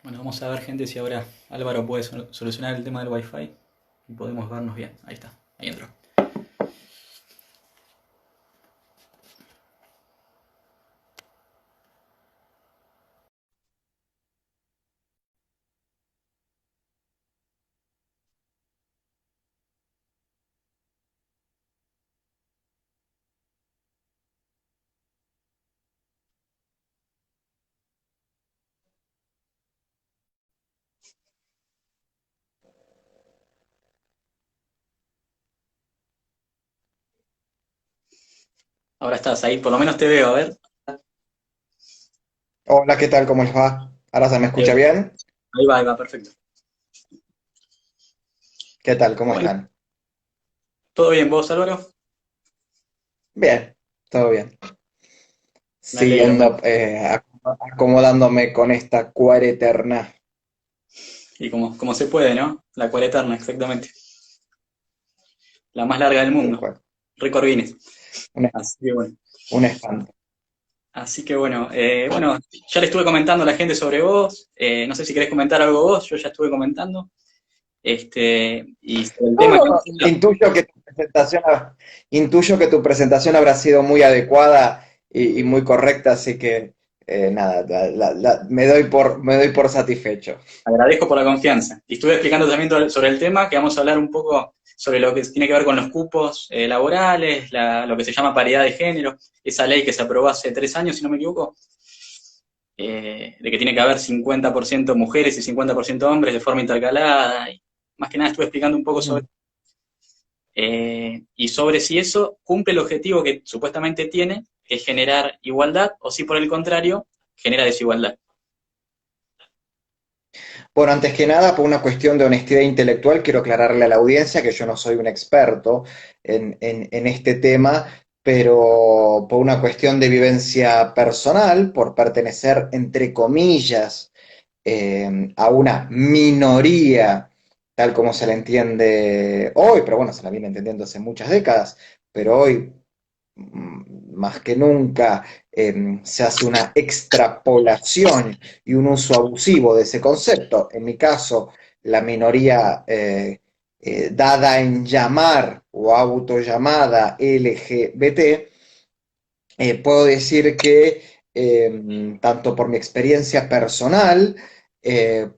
Bueno, vamos a ver, gente, si ahora Álvaro puede solucionar el tema del Wi-Fi y podemos vernos bien. Ahí está, ahí entró. Ahora estás ahí, por lo menos te veo, a ver. Hola, ¿qué tal? ¿Cómo les va? ¿Ahora se me escucha Eh, bien? ahí va, perfecto. ¿Qué tal? ¿Cómo Bueno, están? ¿todo bien vos, Álvaro? Bien, todo bien. Me alegro. Siguiendo, acomodándome con esta cuareterna. Y como se puede, ¿no? La cual eterna, exactamente. La más larga del Tal mundo. cual. Récord Guinness. Un, Así que bueno. un espanto. Bueno, ya le estuve comentando a la gente sobre vos. No sé si querés comentar algo vos, yo ya estuve comentando. Y sobre el No, tema que no, no. vamos a hablar. Intuyo que tu presentación habrá sido muy adecuada y muy correcta, así que nada, me doy por satisfecho. Agradezco por la confianza. Y estuve explicando también sobre el tema, que vamos a hablar un poco sobre lo que tiene que ver con los cupos laborales, lo que se llama paridad de género, esa ley que se aprobó hace 3 años, si no me equivoco, de que tiene que haber 50% mujeres y 50% hombres de forma intercalada. Y más que nada estuve explicando un poco sobre, Ujú. y sobre si eso cumple el objetivo que supuestamente tiene, que es generar igualdad, o si por el contrario, genera desigualdad. Bueno, antes que nada, por una cuestión de honestidad intelectual, quiero aclararle a la audiencia que yo no soy un experto en este tema, pero por una cuestión de vivencia personal, por pertenecer, entre comillas, a una minoría, tal como se la entiende hoy, pero bueno, se la viene entendiendo hace muchas décadas, pero hoy más que nunca se hace una extrapolación y un uso abusivo de ese concepto. En mi caso, la minoría dada en llamar o autollamada LGBT, puedo decir que tanto por mi experiencia personal,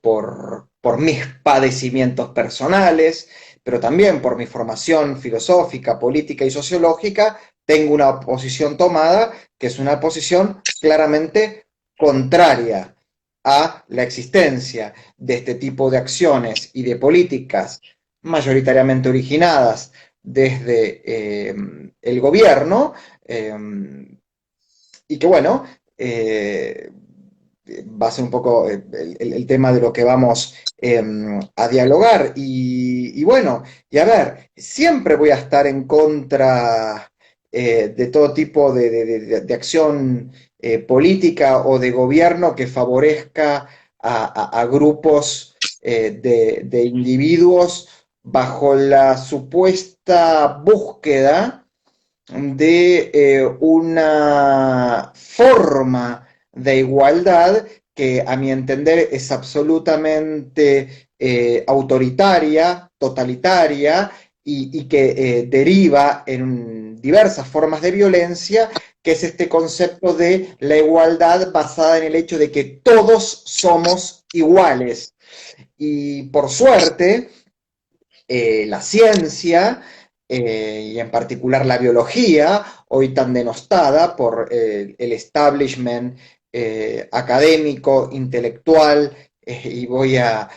por mis padecimientos personales, pero también por mi formación filosófica, política y sociológica, tengo una posición tomada que es una posición claramente contraria a la existencia de este tipo de acciones y de políticas mayoritariamente originadas desde el gobierno, eh, y que bueno, eh, va a ser un poco el tema de lo que vamos a dialogar. Y bueno, y a ver, siempre voy a estar en contra de todo tipo de acción política o de gobierno que favorezca a grupos de individuos bajo la supuesta búsqueda de una forma de igualdad que a mi entender es absolutamente autoritaria, totalitaria y que deriva en diversas formas de violencia, que es este concepto de la igualdad basada en el hecho de que todos somos iguales. Y por suerte, la ciencia, y en particular la biología, hoy tan denostada por el establishment académico, intelectual, y voy a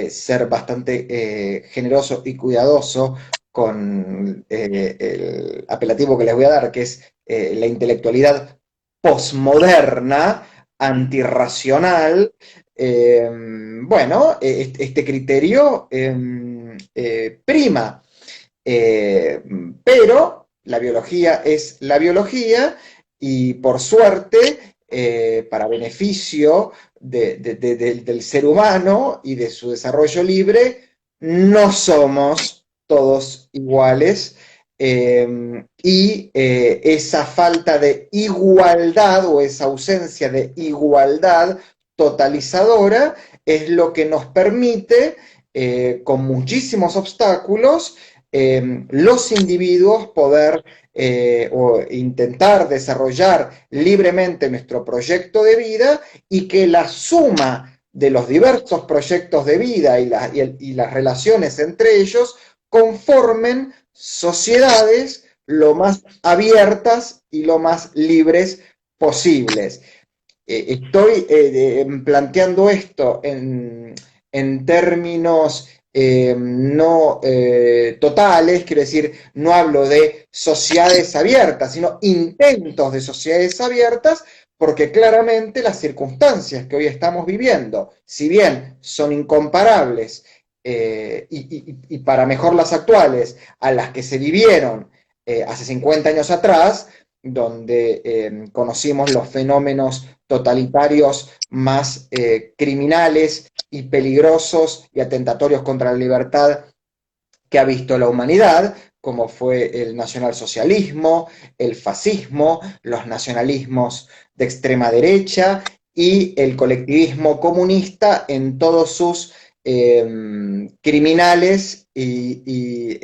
ser bastante generoso y cuidadoso con el apelativo que les voy a dar, que es la intelectualidad posmoderna, antirracional. Bueno, este criterio prima, eh, pero la biología es la biología y por suerte, para beneficio del ser humano y de su desarrollo libre, no somos todos iguales. Esa falta de igualdad o esa ausencia de igualdad totalizadora es lo que nos permite, con muchísimos obstáculos, los individuos poder o intentar desarrollar libremente nuestro proyecto de vida, y que la suma de los diversos proyectos de vida y las relaciones entre ellos conformen sociedades lo más abiertas y lo más libres posibles. Estoy planteando esto en términos no totales, quiero decir, no hablo de sociedades abiertas, sino intentos de sociedades abiertas, porque claramente las circunstancias que hoy estamos viviendo, si bien son incomparables y para mejor las actuales a las que se vivieron hace 50 años atrás, donde conocimos los fenómenos totalitarios más criminales y peligrosos y atentatorios contra la libertad que ha visto la humanidad, como fue el nacionalsocialismo, el fascismo, los nacionalismos de extrema derecha y el colectivismo comunista en todos sus criminales y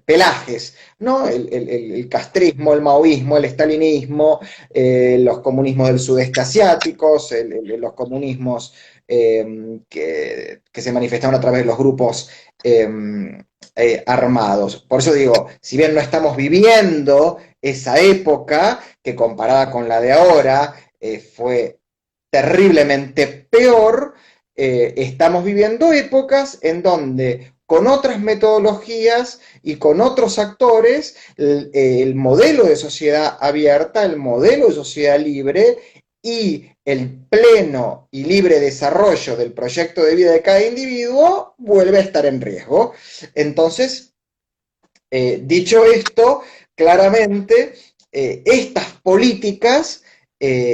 pelajes, ¿no? El castrismo, el maoísmo, el estalinismo, los comunismos del sudeste asiáticos, los comunismos que se manifestaron a través de los grupos armados. Por eso digo, si bien no estamos viviendo esa época, que comparada con la de ahora fue terriblemente peor, estamos viviendo épocas en donde con otras metodologías y con otros actores, el modelo de sociedad abierta, el modelo de sociedad libre y el pleno y libre desarrollo del proyecto de vida de cada individuo vuelve a estar en riesgo. Entonces, dicho esto, claramente estas políticas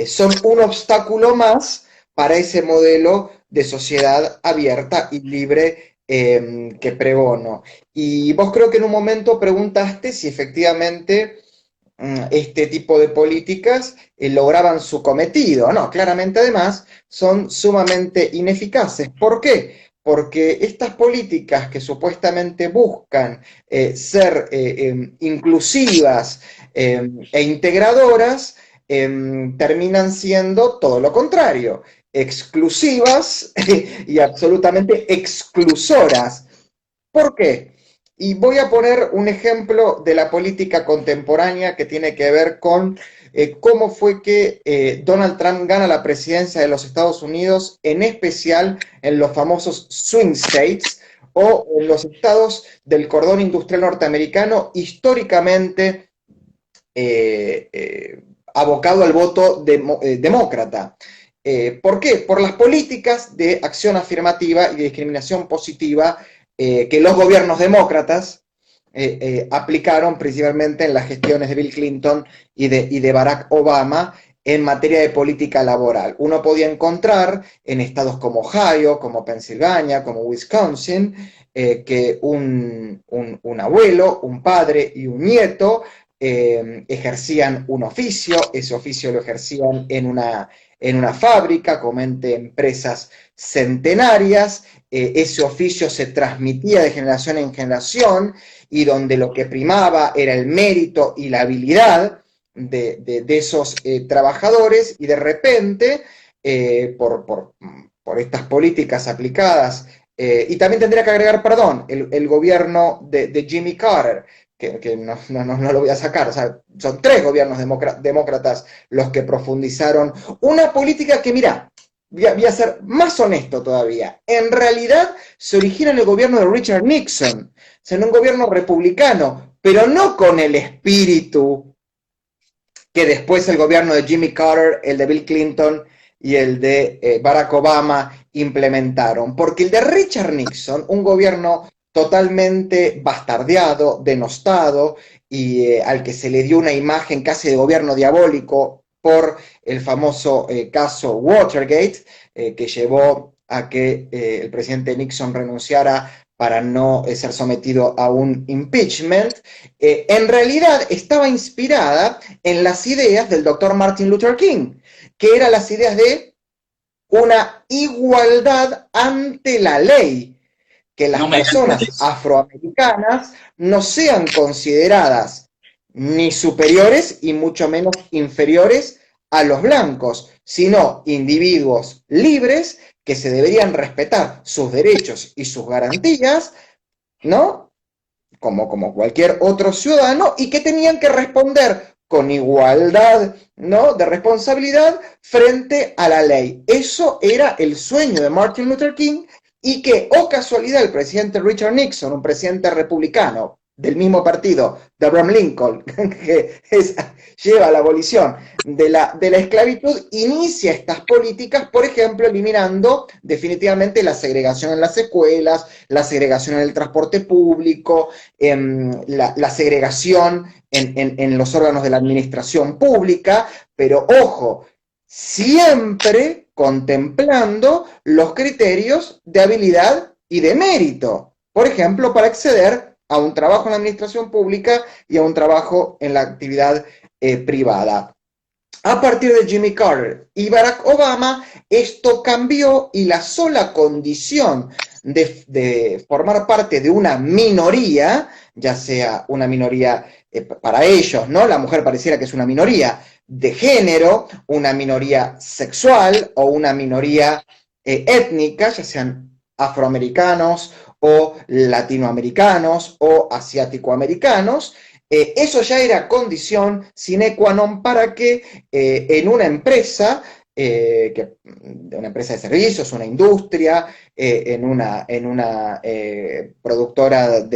son un obstáculo más para ese modelo de sociedad abierta y libre que pregono. Y vos creo que en un momento preguntaste si efectivamente este tipo de políticas lograban su cometido. No, claramente además son sumamente ineficaces. ¿Por qué? Porque estas políticas que supuestamente buscan ser inclusivas e integradoras, terminan siendo todo lo contrario, exclusivas y absolutamente exclusoras. ¿Por qué? Y voy a poner un ejemplo de la política contemporánea que tiene que ver con cómo fue que Donald Trump gana la presidencia de los Estados Unidos, en especial en los famosos swing states, o en los estados del cordón industrial norteamericano, históricamente abocado al voto demócrata. ¿Por qué? Por las políticas de acción afirmativa y de discriminación positiva que los gobiernos demócratas aplicaron principalmente en las gestiones de Bill Clinton y de Barack Obama en materia de política laboral. Uno podía encontrar en estados como Ohio, como Pensilvania, como Wisconsin, que un abuelo, un padre y un nieto ejercían un oficio, ese oficio lo ejercían en una fábrica, como empresas centenarias, ese oficio se transmitía de generación en generación, y donde lo que primaba era el mérito y la habilidad de esos trabajadores, y de repente, por estas políticas aplicadas, y también tendría que agregar, perdón, el gobierno de Jimmy Carter, que no lo voy a sacar, o sea, son 3 gobiernos demócratas los que profundizaron una política que, mira, voy a ser más honesto todavía, en realidad se origina en el gobierno de Richard Nixon, o sea, en un gobierno republicano, pero no con el espíritu que después el gobierno de Jimmy Carter, el de Bill Clinton y el de Barack Obama implementaron, porque el de Richard Nixon, un gobierno totalmente bastardeado, denostado, y al que se le dio una imagen casi de gobierno diabólico por el famoso caso Watergate, que llevó a que el presidente Nixon renunciara para no ser sometido a un impeachment, en realidad estaba inspirada en las ideas del doctor Martin Luther King, que eran las ideas de una igualdad ante la ley, que las No me digas personas eso. afroamericanas no sean consideradas ni superiores y mucho menos inferiores a los blancos, sino individuos libres que se deberían respetar sus derechos y sus garantías, ¿no? Como cualquier otro ciudadano, y que tenían que responder con igualdad, ¿no?, de responsabilidad frente a la ley. Eso era el sueño de Martin Luther King, y que, oh casualidad, el presidente Richard Nixon, un presidente republicano del mismo partido de Abraham Lincoln, que lleva a la abolición de la esclavitud, inicia estas políticas, por ejemplo, eliminando definitivamente la segregación en las escuelas, la segregación en el transporte público, la segregación en los órganos de la administración pública, pero ojo, siempre contemplando los criterios de habilidad y de mérito. Por ejemplo, para acceder a un trabajo en la administración pública y a un trabajo en la actividad privada. A partir de Jimmy Carter y Barack Obama, esto cambió, y la sola condición de formar parte de una minoría, ya sea una minoría para ellos, ¿no? La mujer pareciera que es una minoría de género, una minoría sexual o una minoría étnica, ya sean afroamericanos o latinoamericanos o asiático-americanos. Eso ya era condición sine qua non para que en una empresa, una empresa de servicios, una industria, en una productora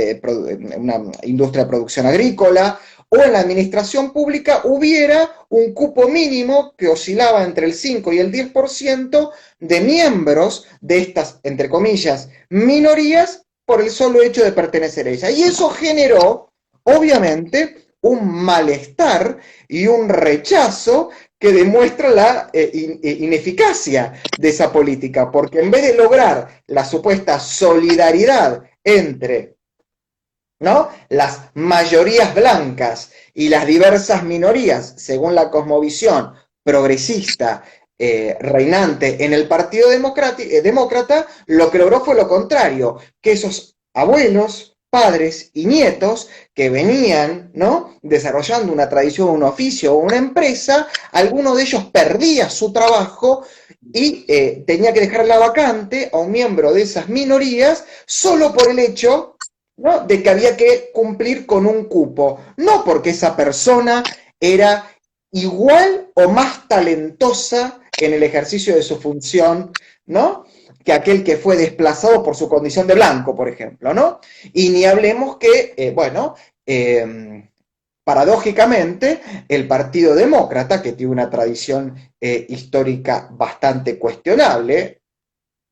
una industria de producción agrícola, o en la administración pública, hubiera un cupo mínimo que oscilaba entre el 5 y el 10% de miembros de estas, entre comillas, minorías, por el solo hecho de pertenecer a ella. Y eso generó, obviamente, un malestar y un rechazo que demuestra la ineficacia de esa política, porque en vez de lograr la supuesta solidaridad entre, ¿no?, las mayorías blancas y las diversas minorías, según la cosmovisión progresista reinante en el Partido Demócrata, lo que logró fue lo contrario, que esos abuelos, padres y nietos que venían, ¿no?, desarrollando una tradición, un oficio o una empresa, alguno de ellos perdía su trabajo y tenía que dejar la vacante a un miembro de esas minorías solo por el hecho, ¿no?, de que había que cumplir con un cupo, no porque esa persona era igual o más talentosa en el ejercicio de su función, ¿no?, que aquel que fue desplazado por su condición de blanco, por ejemplo, ¿no? Y ni hablemos que, paradójicamente, el Partido Demócrata, que tiene una tradición histórica bastante cuestionable,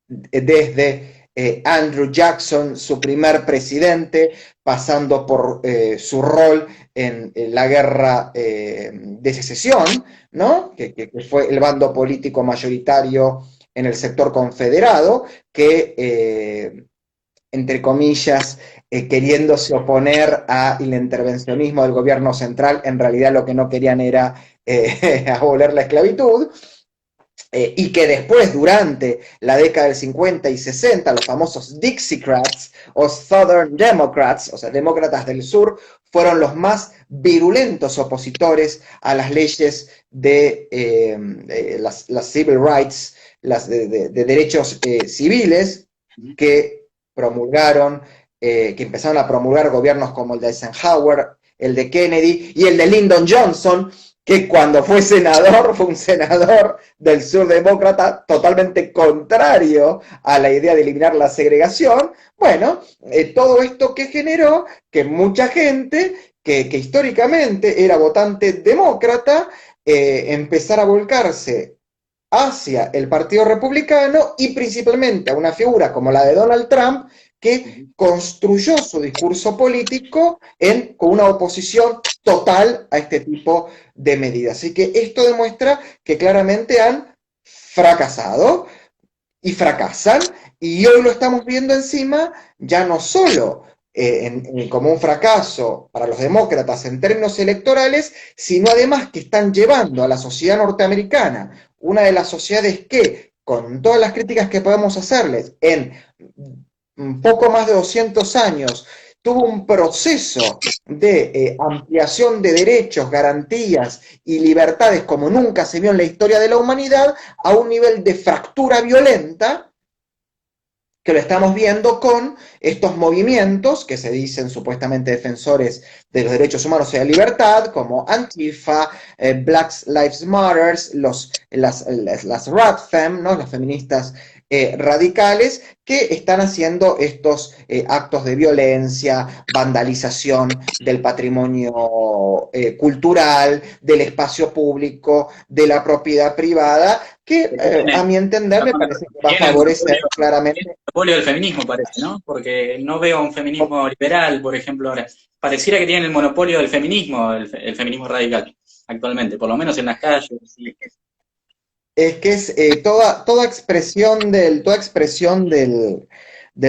desde Andrew Jackson, su primer presidente, pasando por su rol en la guerra de secesión, ¿no?, que fue el bando político mayoritario en el sector confederado, que, entre comillas, queriéndose oponer al intervencionismo del gobierno central, en realidad lo que no querían era abolir la esclavitud. Y que después, durante la década del 50 y 60, los famosos Dixiecrats o Southern Democrats, o sea, demócratas del sur, fueron los más virulentos opositores a las leyes de las civil rights, de derechos civiles, que promulgaron, que empezaron a promulgar gobiernos como el de Eisenhower, el de Kennedy y el de Lyndon Johnson, que cuando fue senador, fue un senador del sur demócrata totalmente contrario a la idea de eliminar la segregación. Bueno, todo esto que generó que mucha gente que históricamente era votante demócrata empezara a volcarse hacia el Partido Republicano, y principalmente a una figura como la de Donald Trump, que construyó su discurso político con una oposición total a este tipo de medidas. Así que esto demuestra que claramente han fracasado y fracasan, y hoy lo estamos viendo encima ya no solo como un fracaso para los demócratas en términos electorales, sino además que están llevando a la sociedad norteamericana, una de las sociedades que con todas las críticas que podemos hacerles, en poco más de 200 años, tuvo un proceso de ampliación de derechos, garantías y libertades como nunca se vio en la historia de la humanidad, a un nivel de fractura violenta, que lo estamos viendo con estos movimientos que se dicen supuestamente defensores de los derechos humanos y de la libertad, como Antifa, Black Lives Matter, las RADFEM, ¿no? Las feministas radicales, que están haciendo estos actos de violencia, vandalización del patrimonio cultural, del espacio público, de la propiedad privada, que a mi entender me parece que va a favorecer claramente. Monopolio del feminismo parece, ¿no? Porque no veo un feminismo liberal, por ejemplo, ahora. Pareciera que tienen el monopolio del feminismo, el feminismo radical, actualmente, por lo menos en las calles. Sí. Es que es toda expresión del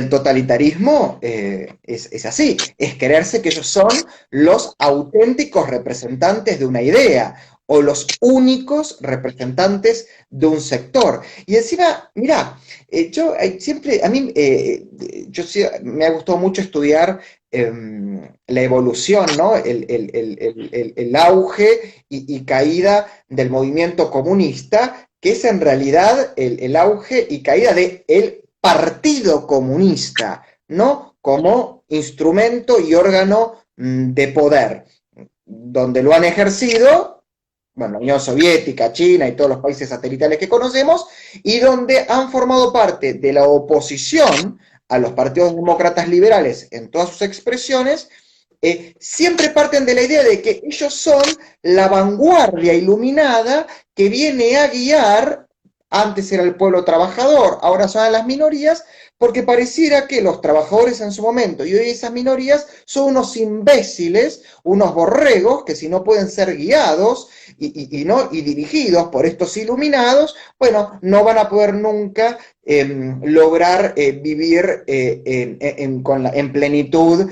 totalitarismo es así, es creerse que ellos son los auténticos representantes de una idea o los únicos representantes de un sector. Y encima, mira, yo siempre, a mí, me ha gustado mucho estudiar la evolución, ¿no? El auge y caída del movimiento comunista, que es en realidad el auge y caída del Partido Comunista, ¿no? Como instrumento y órgano de poder, donde lo han ejercido, bueno, la Unión Soviética, China y todos los países satelitales que conocemos, y donde han formado parte de la oposición a los partidos demócratas liberales en todas sus expresiones, siempre parten de la idea de que ellos son la vanguardia iluminada que viene a guiar, antes era el pueblo trabajador, ahora son las minorías, porque pareciera que los trabajadores en su momento y hoy esas minorías son unos imbéciles, unos borregos que si no pueden ser guiados y dirigidos por estos iluminados, bueno, no van a poder nunca lograr vivir en plenitud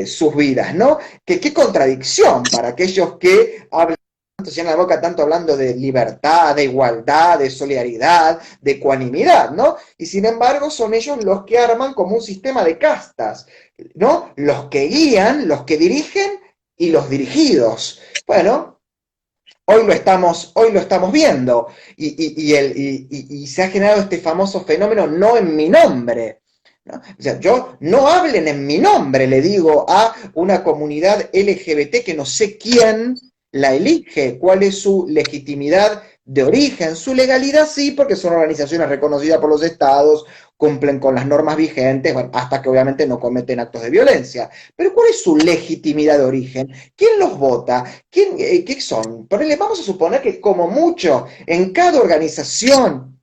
sus vidas, ¿no? Qué contradicción para aquellos que hablan, se llenan la boca tanto hablando de libertad, de igualdad, de solidaridad, de ecuanimidad, ¿no? Y sin embargo son ellos los que arman como un sistema de castas, ¿no? Los que guían, los que dirigen y los dirigidos. Bueno, hoy lo estamos viendo y se ha generado este famoso fenómeno no en mi nombre, ¿no? O sea, yo no hablen en mi nombre, le digo a una comunidad LGBT que no sé quién la elige, cuál es su legitimidad de origen, su legalidad sí, porque son organizaciones reconocidas por los estados, cumplen con las normas vigentes, bueno, hasta que obviamente no cometen actos de violencia. Pero ¿cuál es su legitimidad de origen? ¿Quién los vota? ¿Qué son? Vamos a suponer que como mucho en cada organización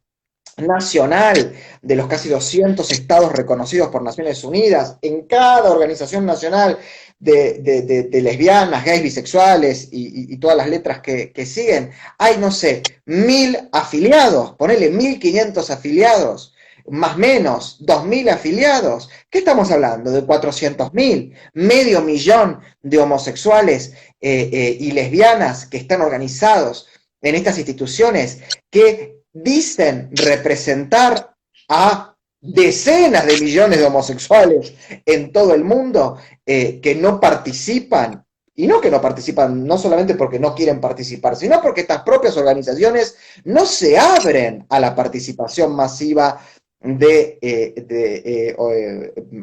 nacional de los casi 200 estados reconocidos por Naciones Unidas, en cada organización nacional de lesbianas, gays, bisexuales y todas las letras que siguen, hay, no sé, 1000 afiliados, ponele 1500 afiliados, más menos 2000 afiliados. ¿Qué estamos hablando? De 400.000, medio millón de homosexuales y lesbianas que están organizados en estas instituciones, que dicen representar a decenas de millones de homosexuales en todo el mundo que no participan, y no que no participan no solamente porque no quieren participar, sino porque estas propias organizaciones no se abren a la participación masiva de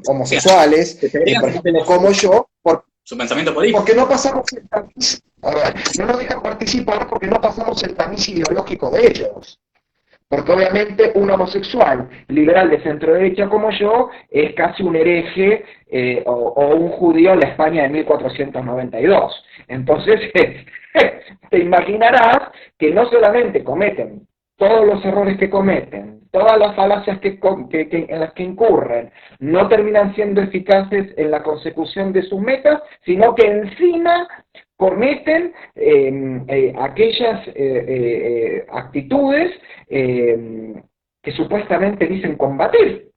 homosexuales, por ejemplo, como yo, su pensamiento político. porque no pasamos el tamiz, no nos dejan participar porque no pasamos el tamiz ideológico de ellos. Porque obviamente un homosexual liberal de centro derecha como yo es casi un hereje o un judío en la España de 1492. Entonces, te imaginarás que no solamente cometen todos los errores que cometen, todas las falacias en las que incurren, no terminan siendo eficaces en la consecución de sus metas, sino que encima cometen aquellas actitudes que supuestamente dicen combatir.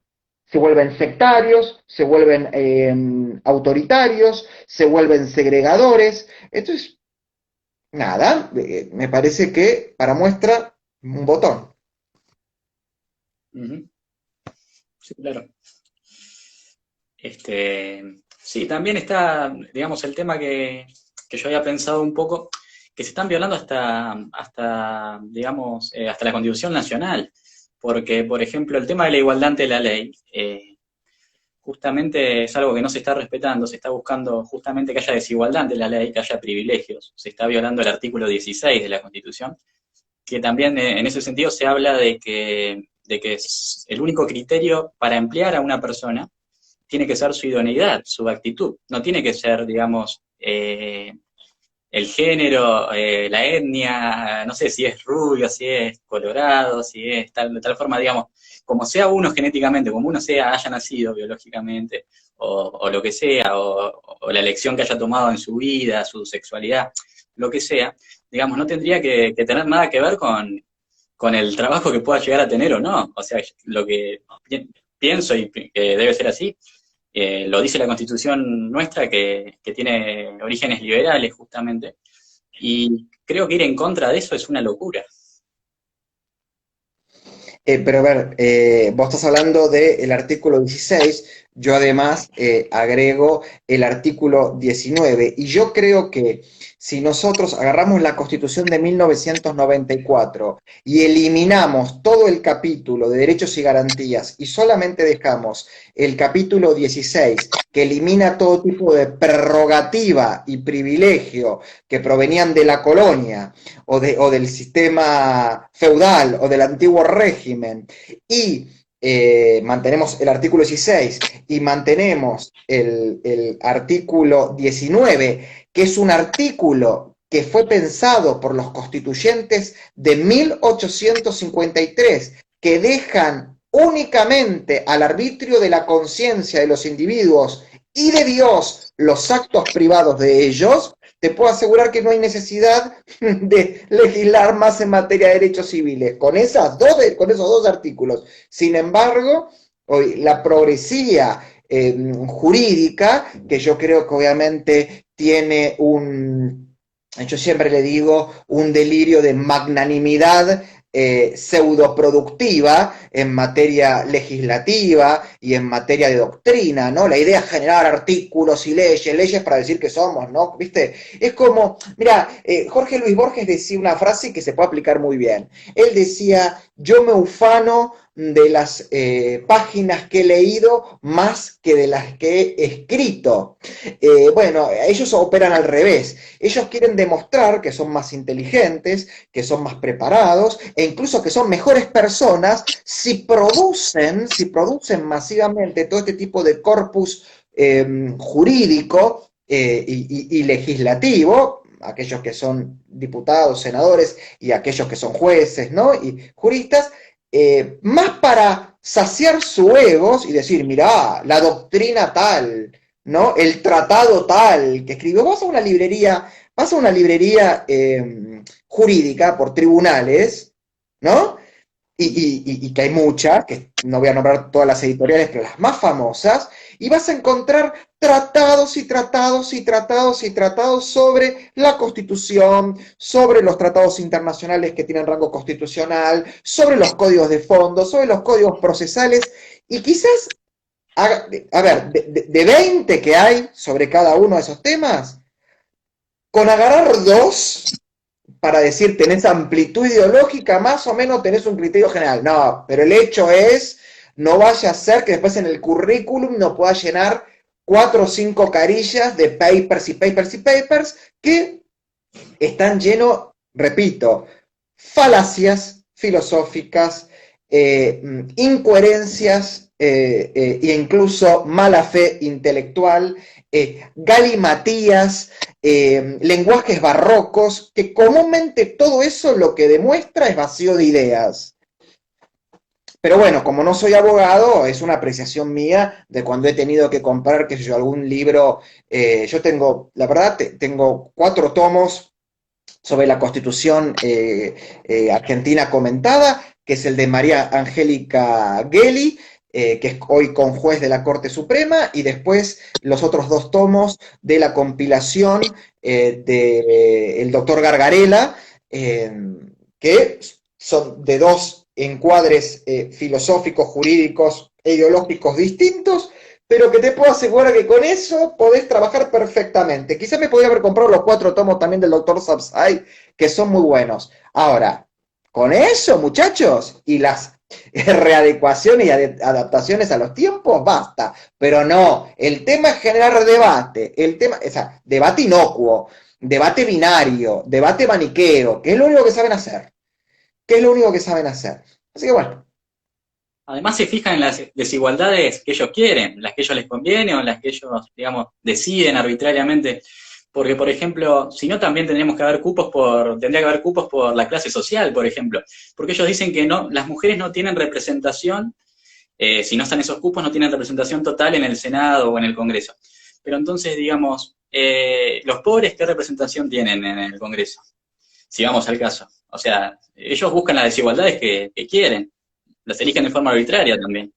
Se vuelven sectarios, se vuelven autoritarios, se vuelven segregadores. Entonces, nada, me parece que para muestra un botón. Ujú. Sí, claro. Sí, también está, digamos, el tema que yo había pensado un poco, que se están violando digamos, hasta la Constitución Nacional, porque, por ejemplo, el tema de la igualdad ante la ley, justamente es algo que no se está respetando, se está buscando justamente que haya desigualdad ante la ley, que haya privilegios, se está violando el artículo 16 de la Constitución, que también en ese sentido se habla de que el único criterio para emplear a una persona tiene que ser su idoneidad, su actitud. No tiene que ser, digamos, el género, la etnia, no sé si es rubio, si es colorado, si es de tal forma, digamos, como sea uno genéticamente, como uno sea, haya nacido biológicamente, o lo que sea, o la elección que haya tomado en su vida, su sexualidad, lo que sea, digamos, no tendría que tener nada que ver con el trabajo que pueda llegar a tener o no. O sea, lo que pienso y que debe ser así, lo dice la Constitución nuestra, que tiene orígenes liberales justamente, y creo que ir en contra de eso es una locura. Pero a ver, vos estás hablando del artículo 16, yo además agrego el artículo 19, y yo creo que si nosotros agarramos la Constitución de 1994 y eliminamos todo el capítulo de derechos y garantías y solamente dejamos el capítulo 16, que elimina todo tipo de prerrogativa y privilegio que provenían de la colonia, o del sistema feudal o del antiguo régimen, y mantenemos el artículo 16 y mantenemos el artículo 19, que es un artículo que fue pensado por los constituyentes de 1853, que dejan únicamente al arbitrio de la conciencia de los individuos y de Dios los actos privados de ellos, te puedo asegurar que no hay necesidad de legislar más en materia de derechos civiles, con esos dos artículos. Sin embargo, hoy, la progresía jurídica, que yo creo que obviamente tiene yo siempre le digo, un delirio de magnanimidad pseudoproductiva en materia legislativa y en materia de doctrina, ¿no? La idea es generar artículos y leyes para decir que somos, ¿no? ¿Viste? Es como, mira, Jorge Luis Borges decía una frase que se puede aplicar muy bien. Él decía, yo me ufano de las páginas que he leído más que de las que he escrito. Bueno, ellos operan al revés. Ellos quieren demostrar que son más inteligentes, que son más preparados e incluso que son mejores personas si producen masivamente todo este tipo de corpus jurídico y legislativo, aquellos que son diputados, senadores y aquellos que son jueces, ¿no? Y juristas, más para saciar su ego y decir, mirá, la doctrina tal, ¿no? El tratado tal que escribió. Vas a una librería jurídica por tribunales, ¿no? Y que hay muchas, que no voy a nombrar todas las editoriales, pero las más famosas, y vas a encontrar tratados y tratados y tratados y tratados sobre la Constitución, sobre los tratados internacionales que tienen rango constitucional, sobre los códigos de fondo, sobre los códigos procesales, y quizás, a ver, de 20 que hay sobre cada uno de esos temas, con agarrar dos para decir tenés amplitud ideológica, más o menos tenés un criterio general. No, pero el hecho es, no vaya a ser que después en el currículum no pueda llenar 4 o 5 carillas de papers y papers y papers que están llenos, repito, falacias filosóficas, incoherencias e incluso mala fe intelectual, galimatías, lenguajes barrocos, que comúnmente todo eso lo que demuestra es vacío de ideas. Pero bueno, como no soy abogado, es una apreciación mía de cuando he tenido que comprar, qué sé yo, algún libro. Yo tengo, la verdad, tengo 4 tomos sobre la Constitución argentina comentada, que es el de María Angélica Gelli, que es hoy conjuez de la Corte Suprema, y después los otros 2 tomos de la compilación del doctor Gargarella, que son de encuadres filosóficos, jurídicos e ideológicos distintos, pero que te puedo asegurar que con eso podés trabajar perfectamente. Quizás me podría haber comprado los 4 tomos también del Dr. Subside, que son muy buenos. Ahora, con eso, muchachos, y las readecuaciones y adaptaciones a los tiempos, basta. Pero no, el tema es generar debate, o sea, debate inocuo, debate binario, debate maniqueo, que es lo único que saben hacer. Que es lo único que saben hacer. Así que bueno. Además se fijan en las desigualdades que ellos quieren, las que a ellos les conviene o en las que ellos, digamos, deciden arbitrariamente. Porque, por ejemplo, si no, también tendría que haber cupos por la clase social, por ejemplo. Porque ellos dicen que no, las mujeres no tienen representación, si no están esos cupos, no tienen representación total en el Senado o en el Congreso. Pero entonces, digamos, los pobres, ¿qué representación tienen en el Congreso? Si vamos al caso. O sea, ellos buscan las desigualdades que quieren. Las eligen de forma arbitraria también.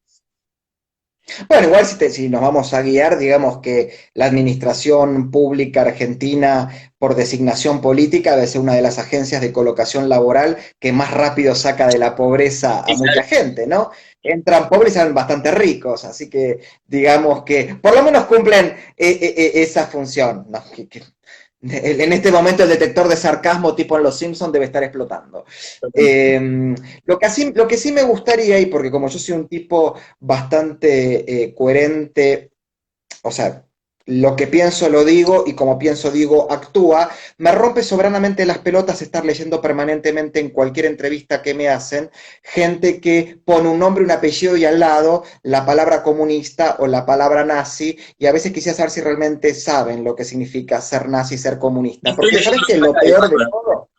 Bueno, igual si nos vamos a guiar, digamos que la administración pública argentina por designación política debe ser una de las agencias de colocación laboral que más rápido saca de la pobreza a mucha gente, ¿no? Entran pobres y salen bastante ricos, así que digamos que por lo menos cumplen esa función, ¿no? En este momento el detector de sarcasmo tipo en Los Simpsons debe estar explotando. Lo que sí me gustaría, y porque como yo soy un tipo bastante coherente, o sea, lo que pienso lo digo y como pienso digo actúa, me rompe soberanamente las pelotas estar leyendo permanentemente en cualquier entrevista que me hacen gente que pone un nombre, un apellido y al lado la palabra comunista o la palabra nazi, y a veces quisiera saber si realmente saben lo que significa ser nazi y ser comunista, porque ¿sabes qué es lo peor de todo?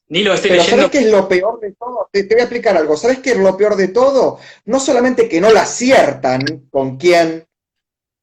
Ni lo estoy Pero leyendo. ¿sabes qué es lo peor de todo? Te voy a explicar algo. ¿Sabes qué es lo peor de todo? No solamente que no la aciertan con quién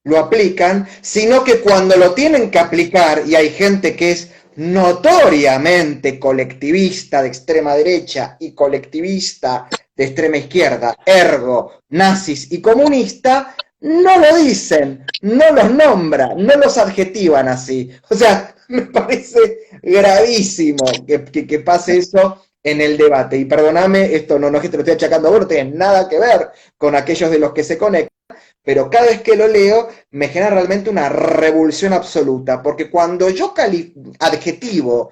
lo aplican, sino que cuando lo tienen que aplicar, y hay gente que es notoriamente colectivista de extrema derecha y colectivista de extrema izquierda, ergo, nazis y comunista, no lo dicen, no los nombran, no los adjetivan así. O sea, me parece gravísimo que pase eso en el debate. Y perdóname, esto no es que te lo estoy achacando a vos, no tiene nada que ver con aquellos de los que se conectan, pero cada vez que lo leo me genera realmente una revulsión absoluta, porque cuando yo adjetivo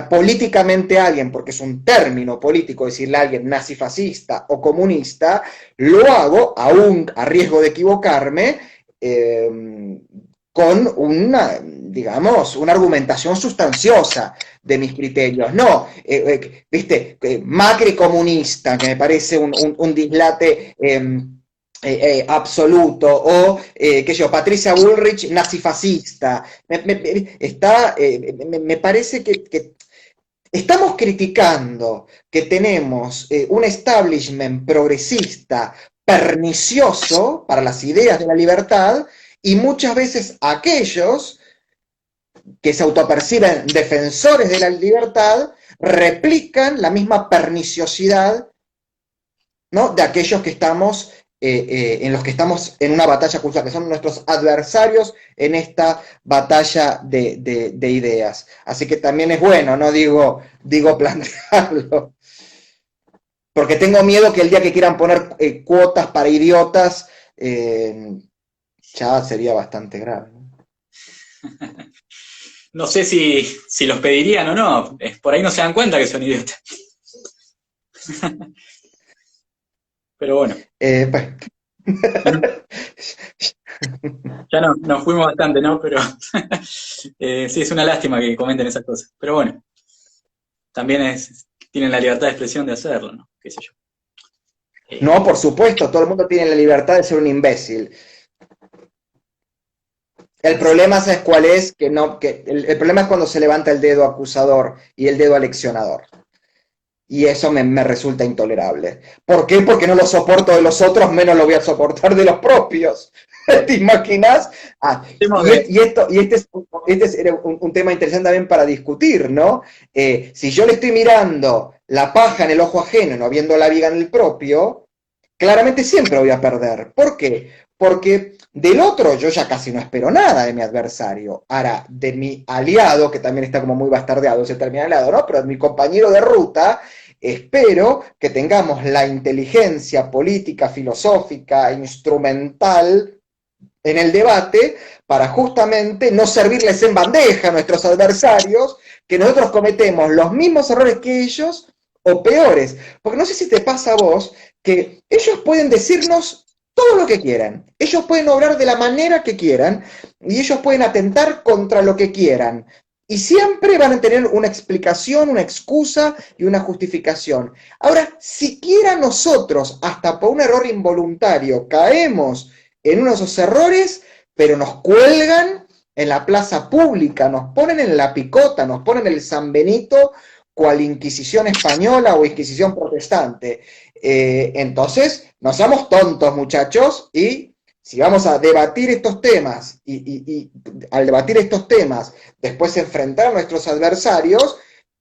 políticamente a alguien, porque es un término político decirle a alguien nazifascista o comunista, lo hago, aún a riesgo de equivocarme, con una, digamos, una argumentación sustanciosa de mis criterios. No, viste, Macri comunista, que me parece un dislate absoluto, o qué sé yo, Patricia Bullrich nazifascista. Me parece que estamos criticando que tenemos un establishment progresista pernicioso para las ideas de la libertad, y muchas veces aquellos que se autoperciben defensores de la libertad replican la misma perniciosidad, ¿no?, de aquellos que estamos en los que estamos en una batalla cultural, que son nuestros adversarios en esta batalla de ideas. Así que también es bueno, no digo plantearlo, porque tengo miedo que el día que quieran poner cuotas para idiotas, ya sería bastante grave. No sé si los pedirían o no, por ahí no se dan cuenta que son idiotas. Pero bueno. Bueno. Ya nos fuimos bastante, ¿no? Pero sí, es una lástima que comenten esas cosas. Pero bueno, también tienen la libertad de expresión de hacerlo, ¿no? Qué sé yo. No, por supuesto, todo el mundo tiene la libertad de ser un imbécil. El problema, ¿sabes cuál es? El problema es cuando se levanta el dedo acusador y el dedo aleccionador. Y eso me resulta intolerable. ¿Por qué? Porque no lo soporto de los otros, menos lo voy a soportar de los propios. ¿Te imaginas? Este es un tema interesante también para discutir, ¿no? Si yo le estoy mirando la paja en el ojo ajeno, no viendo la viga en el propio, claramente siempre voy a perder. ¿Por qué? Porque del otro yo ya casi no espero nada de mi adversario. Ahora, de mi aliado, que también está como muy bastardeado ese término aliado, ¿no? Pero de mi compañero de ruta, espero que tengamos la inteligencia política, filosófica, instrumental en el debate para justamente no servirles en bandeja a nuestros adversarios, que nosotros cometemos los mismos errores que ellos o peores. Porque no sé si te pasa a vos que ellos pueden decirnos todo lo que quieran, ellos pueden obrar de la manera que quieran y ellos pueden atentar contra lo que quieran. Y siempre van a tener una explicación, una excusa y una justificación. Ahora, siquiera nosotros, hasta por un error involuntario, caemos en uno de esos errores, pero nos cuelgan en la plaza pública, nos ponen en la picota, nos ponen el San Benito, cual Inquisición española o Inquisición protestante. Entonces, no seamos tontos, muchachos, y si vamos a debatir estos temas, y al debatir estos temas, después enfrentar a nuestros adversarios,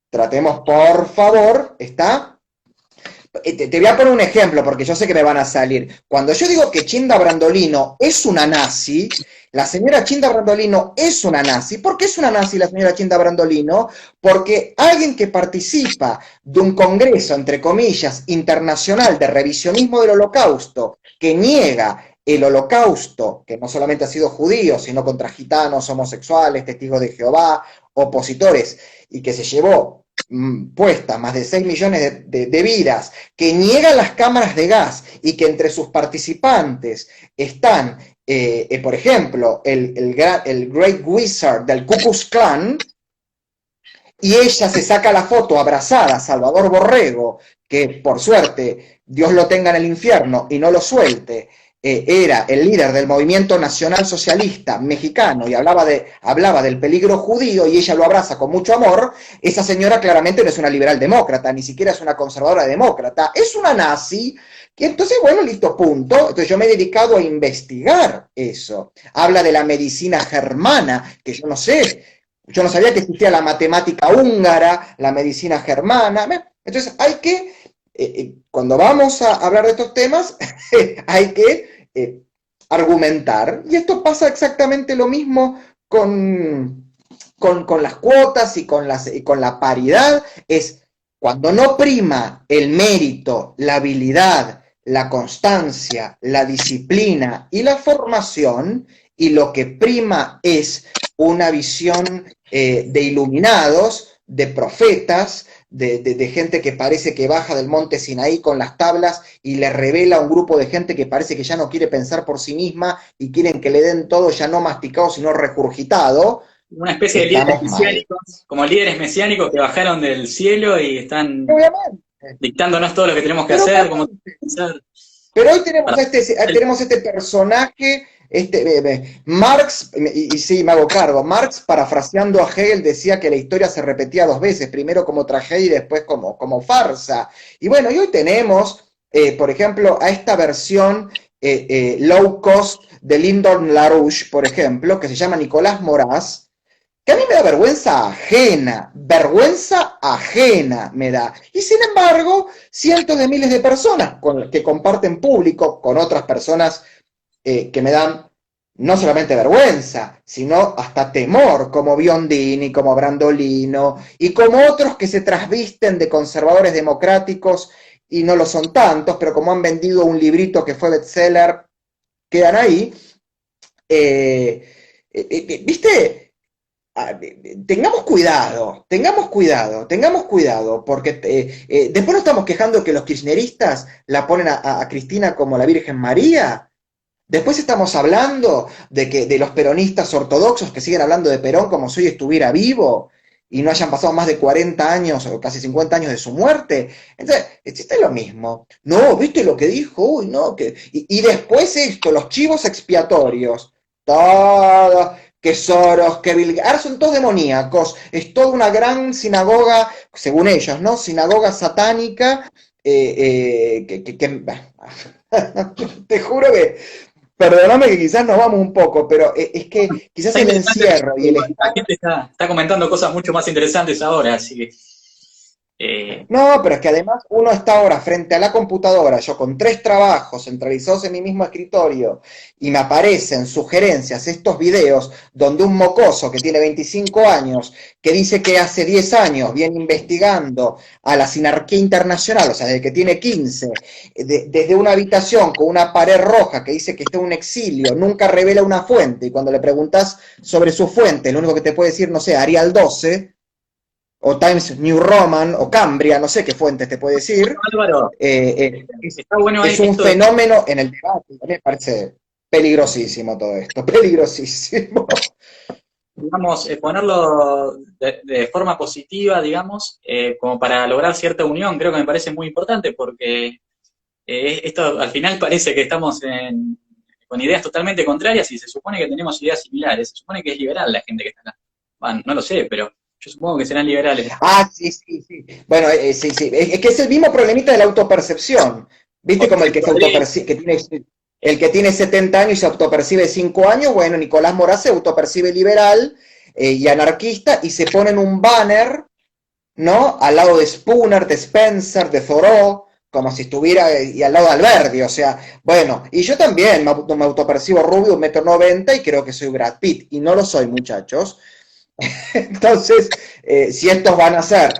tratemos, por favor, te voy a poner un ejemplo, porque yo sé que me van a salir. Cuando yo digo que Chinda Brandolino es una nazi, la señora Chinda Brandolino es una nazi. ¿Por qué es una nazi la señora Chinda Brandolino? Porque alguien que participa de un congreso, entre comillas, internacional de revisionismo del Holocausto, que niega el Holocausto, que no solamente ha sido judío, sino contra gitanos, homosexuales, testigos de Jehová, opositores, y que se llevó puestas más de 6 millones de vidas, que niegan las cámaras de gas y que entre sus participantes están, por ejemplo, el Great Wizard del Ku Klux Klan, y ella se saca la foto abrazada a Salvador Borrego, que por suerte Dios lo tenga en el infierno y no lo suelte, era el líder del movimiento nacional socialista mexicano y hablaba del peligro judío y ella lo abraza con mucho amor, esa señora claramente no es una liberal demócrata, ni siquiera es una conservadora demócrata, es una nazi. Y entonces, bueno, listo, punto. Entonces yo me he dedicado a investigar eso. Habla de la medicina germana, que yo no sé, yo no sabía que existía la matemática húngara, la medicina germana. Entonces hay que, cuando vamos a hablar de estos temas, hay que argumentar. Y esto pasa exactamente lo mismo con las cuotas y con la paridad. Es cuando no prima el mérito, la habilidad, la constancia, la disciplina y la formación, y lo que prima es una visión de iluminados, de profetas, de gente que parece que baja del monte Sinaí con las tablas y le revela a un grupo de gente que parece que ya no quiere pensar por sí misma y quieren que le den todo ya no masticado, sino regurgitado. Una especie de líderes mesiánicos, como líderes mesiánicos que bajaron del cielo y están Obviamente. dictándonos todo lo que tenemos que hacer, cómo pensar. Pero hoy tenemos este personaje, Marx, y sí, me hago cargo, Marx, parafraseando a Hegel, decía que la historia se repetía 2 veces, primero como tragedia y después como farsa. Y bueno, y hoy tenemos, por ejemplo, a esta versión low cost de Lyndon LaRouche, por ejemplo, que se llama Nicolás Moraz, que a mí me da vergüenza ajena me da. Y sin embargo, cientos de miles de personas que comparten público con otras personas que me dan no solamente vergüenza, sino hasta temor, como Biondini, como Brandolino, y como otros que se trasvisten de conservadores democráticos y no lo son tantos, pero como han vendido un librito que fue bestseller, quedan ahí. ¿Viste? Tengamos cuidado, porque después nos estamos quejando que los kirchneristas la ponen a Cristina como la Virgen María. Después estamos hablando de los peronistas ortodoxos que siguen hablando de Perón como si hoy estuviera vivo y no hayan pasado más de 40 años o casi 50 años de su muerte. Entonces, es lo mismo. No, ¿viste lo que dijo? Uy, no, y después esto, los chivos expiatorios. Todo, que Soros, que Bill Gates, ahora son todos demoníacos, es toda una gran sinagoga, según ellos, ¿no? Sinagoga satánica, te juro que, perdóname que quizás nos vamos un poco, pero es que quizás el encierro y el... La gente está comentando cosas mucho más interesantes ahora, así que... No, pero es que además uno está ahora frente a la computadora, yo con 3 trabajos centralizados en mi mismo escritorio, y me aparecen sugerencias, estos videos, donde un mocoso que tiene 25 años, que dice que hace 10 años viene investigando a la Sinarquía Internacional, o sea, desde que tiene 15, desde una habitación con una pared roja que dice que está en un exilio, nunca revela una fuente, y cuando le preguntas sobre su fuente, lo único que te puede decir, no sé, Arial 12, o Times New Roman, o Cambria, no sé qué fuentes te puede decir, Álvaro, está bueno es un esto de, fenómeno en el debate. A mí me parece peligrosísimo todo esto, peligrosísimo. digamos, ponerlo de forma positiva, digamos, como para lograr cierta unión, creo que me parece muy importante porque esto al final parece que estamos con ideas totalmente contrarias y se supone que tenemos ideas similares. Se supone que es liberal la gente que está acá. Bueno, no lo sé, pero yo supongo que serán liberales. Ah, sí, sí, sí. Bueno, sí, sí. Es que es el mismo problemita de la autopercepción. ¿Viste? Como el que se autopercibe, que tiene, el que tiene 70 años y se autopercibe 5 años. Bueno, Nicolás Moraz se autopercibe liberal y anarquista y se pone en un banner, ¿no? Al lado de Spooner, de Spencer, de Thoreau, como si estuviera, y al lado de Alberti, o sea, bueno, y yo también me autopercibo rubio, 1,90 m y creo que soy Brad Pitt, y no lo soy, muchachos. Entonces, si estos van a ser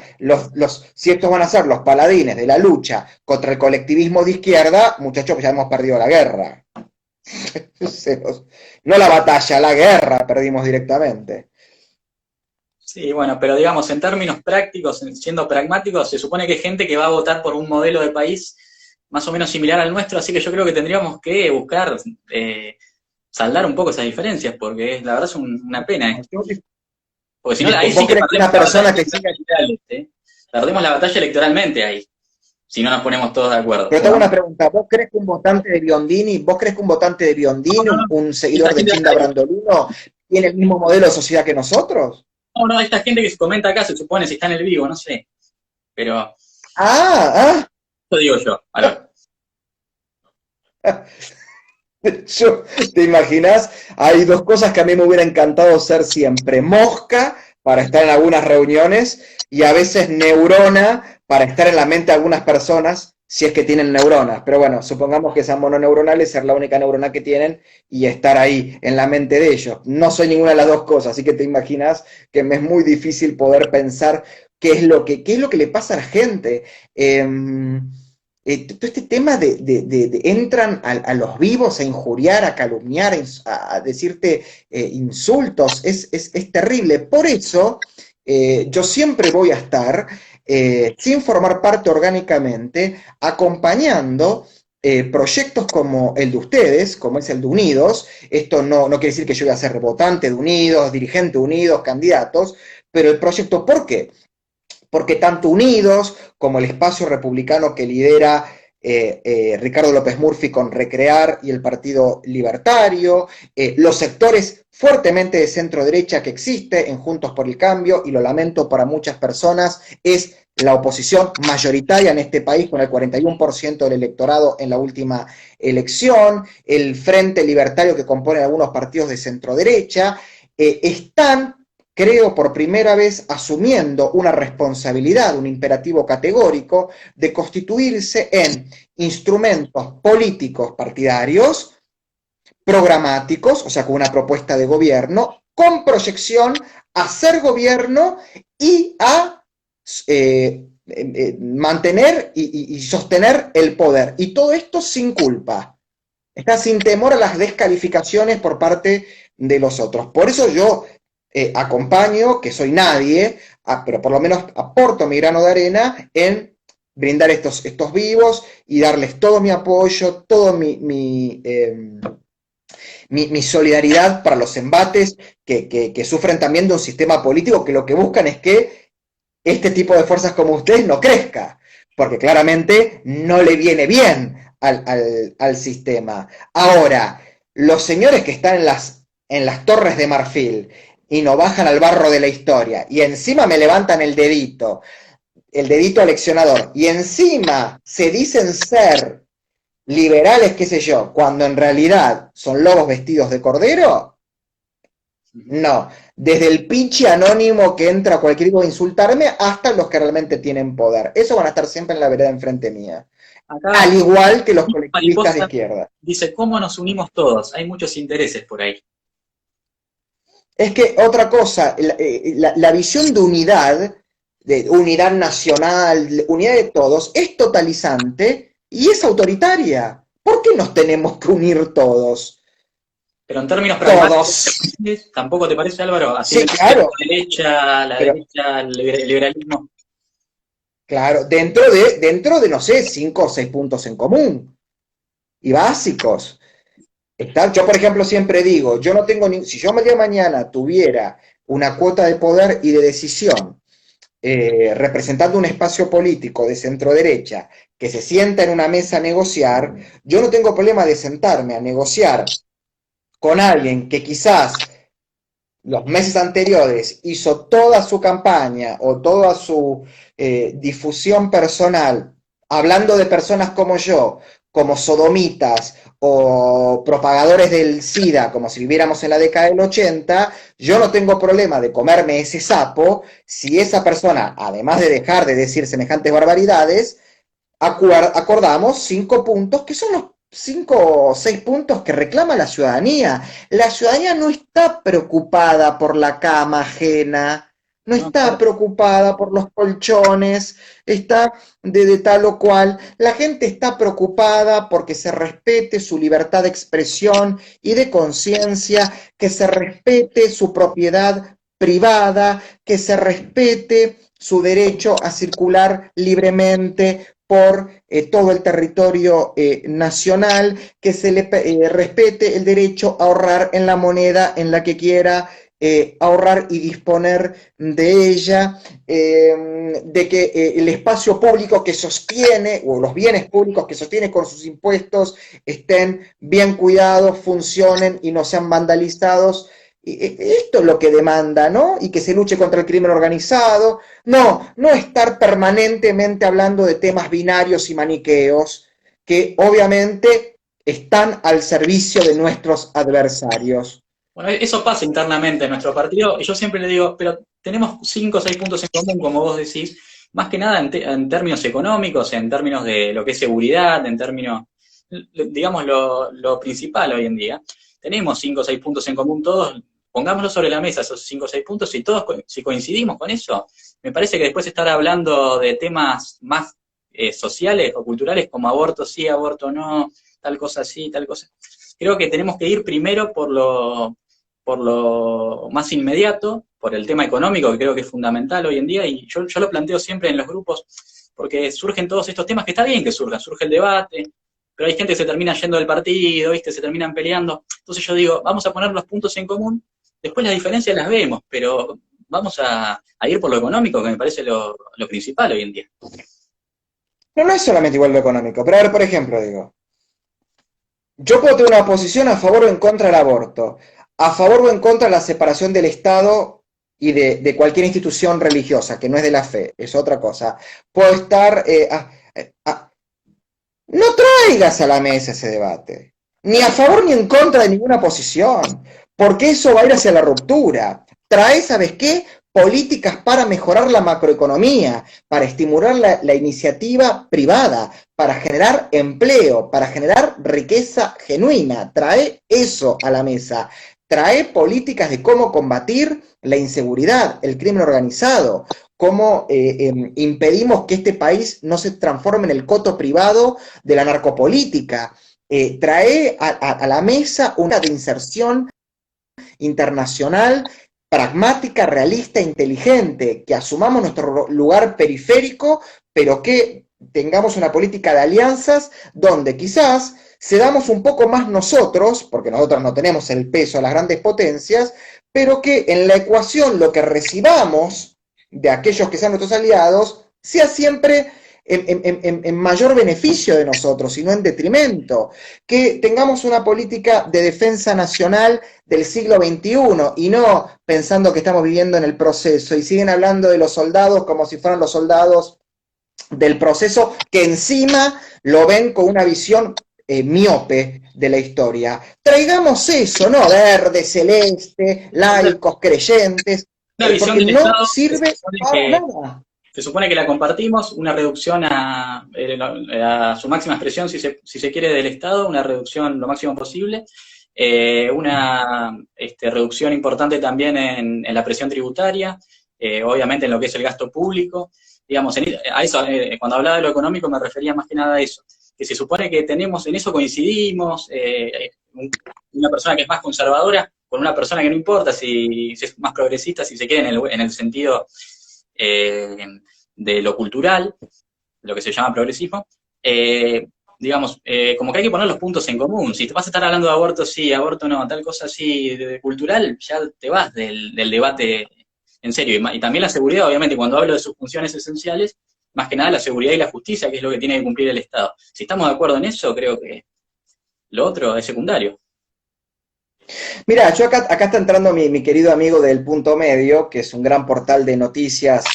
si estos van a ser los paladines de la lucha contra el colectivismo de izquierda, muchachos, pues ya hemos perdido la guerra. No la batalla, la guerra perdimos directamente. Sí, bueno, pero digamos, en términos prácticos, siendo pragmáticos, se supone que hay gente que va a votar por un modelo de país más o menos similar al nuestro, así que yo creo que tendríamos que buscar saldar un poco esas diferencias, porque la verdad es una pena esto. Porque si no, ahí sí ¿Vos que crees que perdemos una la batalla persona que siga... electoral, ¿eh? Perdemos la batalla electoralmente ahí, si no nos ponemos todos de acuerdo. Pero te hago una pregunta, ¿vos crees que un votante de Biondini, vos crees que un votante de No, Biondini, no, no. un Esta seguidor de gente de Chinda acá, Brandolino, tiene el mismo modelo de sociedad que nosotros? no, no, esta gente que se comenta acá se supone si está en el vivo, no sé. Pero Ah, eso digo yo. Ahora, ah. Yo, ¿te imaginas? Hay 2 cosas que a mí me hubiera encantado ser siempre. Mosca, para estar en algunas reuniones, y a veces neurona, para estar en la mente de algunas personas, si es que tienen neuronas. Pero bueno, supongamos que sean mononeuronales, ser la única neurona que tienen y estar ahí, en la mente de ellos. No soy ninguna de las 2 cosas, así que te imaginas que me es muy difícil poder pensar qué es lo que le pasa a la gente. Todo este tema de entran a los vivos a injuriar, a calumniar, a decirte insultos, es terrible. Por eso yo siempre voy a estar, sin formar parte orgánicamente, acompañando proyectos como el de ustedes, como es el de Unidos. Esto no quiere decir que yo voy a ser votante de Unidos, dirigente de Unidos, candidatos, pero el proyecto, ¿por qué? Porque tanto Unidos como el espacio republicano que lidera Ricardo López Murphy con Recrear y el Partido Libertario, los sectores fuertemente de centro derecha que existe en Juntos por el Cambio, y lo lamento para muchas personas, es la oposición mayoritaria en este país con el 41% del electorado en la última elección, el Frente Libertario que compone algunos partidos de centro derecha, están, creo, por primera vez asumiendo una responsabilidad, un imperativo categórico de constituirse en instrumentos políticos partidarios, programáticos, o sea, con una propuesta de gobierno, con proyección a ser gobierno y a mantener y sostener el poder. Y todo esto sin culpa. Está sin temor a las descalificaciones por parte de los otros. Por eso yo acompaño, que soy nadie, pero por lo menos aporto mi grano de arena en brindar estos vivos y darles todo mi apoyo, todo mi solidaridad para los embates que sufren también de un sistema político que lo que buscan es que este tipo de fuerzas como ustedes no crezca, porque claramente no le viene bien al sistema. Ahora, los señores que están en las torres de marfil y no bajan al barro de la historia, y encima me levantan el dedito aleccionador, y encima se dicen ser liberales, qué sé yo, cuando en realidad son lobos vestidos de cordero, no. Desde el pinche anónimo que entra a cualquier tipo a insultarme hasta los que realmente tienen poder. Eso van a estar siempre en la vereda enfrente mía. Acá Al igual que los colectivistas de Mariposa izquierda. dice, ¿cómo nos unimos todos? Hay muchos intereses por ahí. Es que otra cosa, la visión de unidad nacional, unidad de todos, es totalizante y es autoritaria. ¿Por qué nos tenemos que unir todos? Pero en términos pragmáticos, Todos. ¿tampoco te parece, Álvaro? Así Sí, de claro, la pero derecha, el liberalismo. claro, dentro de, no sé, 5 o 6 puntos en común y básicos. Yo, por ejemplo, siempre digo, yo no tengo si yo el día de mañana tuviera una cuota de poder y de decisión representando un espacio político de centro derecha que se sienta en una mesa a negociar, yo no tengo problema de sentarme a negociar con alguien que quizás los meses anteriores hizo toda su campaña o toda su difusión personal hablando de personas como yo, como sodomitas o propagadores del SIDA, como si viviéramos en la década del 80, yo no tengo problema de comerme ese sapo si esa persona, además de dejar de decir semejantes barbaridades, acordamos 5 puntos que son los 5 o 6 puntos que reclama la ciudadanía. La ciudadanía no está preocupada por la cama ajena, no ¿No? está preocupada por los colchones, está de tal o cual. La gente está preocupada porque se respete su libertad de expresión y de conciencia, que se respete su propiedad privada, que se respete su derecho a circular libremente por todo el territorio nacional, que se le respete el derecho a ahorrar en la moneda en la que quiera ahorrar y disponer de ella, de que el espacio público que sostiene, o los bienes públicos que sostiene con sus impuestos, estén bien cuidados, funcionen y no sean vandalizados. Esto es lo que demanda, ¿no? Y que se luche contra el crimen organizado. No estar permanentemente hablando de temas binarios y maniqueos que obviamente están al servicio de nuestros adversarios. Bueno, eso pasa internamente en nuestro partido, y yo siempre le digo, pero tenemos 5 o 6 puntos en común, como vos decís, más que nada en términos económicos, en términos de lo que es seguridad, en términos, digamos, lo principal hoy en día. Tenemos 5 o 6 puntos en común todos, pongámoslo sobre la mesa, esos 5 o 6 puntos, y todos, si coincidimos con eso, me parece que después estar hablando de temas más sociales o culturales, como aborto sí, aborto no, tal cosa sí, tal cosa. Creo que tenemos que ir primero por lo más inmediato, por el tema económico, que creo que es fundamental hoy en día, y yo lo planteo siempre en los grupos, porque surgen todos estos temas que está bien que surjan, surge el debate, pero hay gente que se termina yendo del partido, ¿viste? Se terminan peleando. Entonces yo digo, vamos a poner los puntos en común, después las diferencias las vemos, pero vamos a ir por lo económico, que me parece lo principal hoy en día. No es solamente igual lo económico, pero a ver, por ejemplo, digo, yo puedo tener una posición a favor o en contra del aborto, a favor o en contra de la separación del Estado y de cualquier institución religiosa, que no es de la fe, es otra cosa. Puedo estar... no traigas a la mesa ese debate, ni a favor ni en contra de ninguna posición, porque eso va a ir hacia la ruptura. Trae, ¿sabes qué? Políticas para mejorar la macroeconomía, para estimular la iniciativa privada, para generar empleo, para generar riqueza genuina. Trae eso a la mesa. Trae políticas de cómo combatir la inseguridad, el crimen organizado, cómo impedimos que este país no se transforme en el coto privado de la narcopolítica. Trae a la mesa una de inserción internacional pragmática, realista, inteligente, que asumamos nuestro lugar periférico, pero que tengamos una política de alianzas donde quizás cedamos un poco más nosotros, porque nosotros no tenemos el peso de las grandes potencias, pero que en la ecuación lo que recibamos de aquellos que sean nuestros aliados sea siempre en mayor beneficio de nosotros y no en detrimento, que tengamos una política de defensa nacional del siglo XXI y no pensando que estamos viviendo en el proceso y siguen hablando de los soldados como si fueran los soldados del proceso, que encima lo ven con una visión miope de la historia. Traigamos eso, ¿no? Verde, celeste, laicos, creyentes, Una visión porque del no Estado que sirve para nada. se supone que la compartimos, una reducción a su máxima expresión, si se quiere, del Estado, una reducción lo máximo posible, una reducción importante también en la presión tributaria, obviamente en lo que es el gasto público, digamos, a eso, cuando hablaba de lo económico me refería más que nada a eso, que se supone que tenemos, en eso coincidimos, una persona que es más conservadora con una persona que no importa si es más progresista, si se quiere, en el sentido eh, de lo cultural, lo que se llama progresismo, digamos, como que hay que poner los puntos en común. Si te vas a estar hablando de aborto sí, aborto no, tal cosa así, de cultural, ya te vas del debate en serio. Y también la seguridad, obviamente, cuando hablo de sus funciones esenciales, más que nada la seguridad y la justicia, que es lo que tiene que cumplir el Estado. Si estamos de acuerdo en eso, creo que lo otro es secundario. Mira, yo acá está entrando mi querido amigo del Punto Medio, que es un gran portal de noticias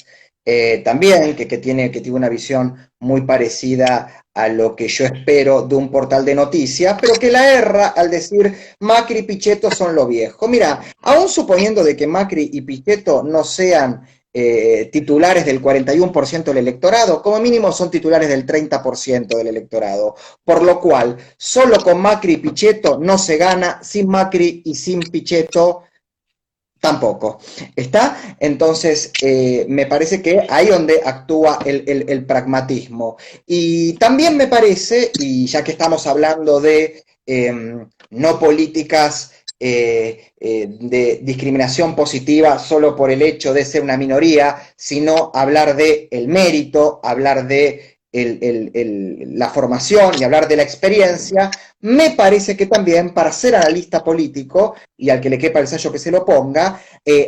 también, que tiene una visión muy parecida a lo que yo espero de un portal de noticias, pero que la erra al decir Macri y Pichetto son lo viejo. Mira, aún suponiendo de que Macri y Pichetto no sean titulares del 41% del electorado, como mínimo son titulares del 30% del electorado, por lo cual solo con Macri y Pichetto no se gana, sin Macri y sin Pichetto tampoco. ¿Está? Entonces, me parece que ahí donde actúa el pragmatismo. Y también me parece, y ya que estamos hablando de no políticas de discriminación positiva solo por el hecho de ser una minoría, sino hablar de el mérito, hablar de la formación y hablar de la experiencia, me parece que también para ser analista político y al que le quepa el sello que se lo ponga,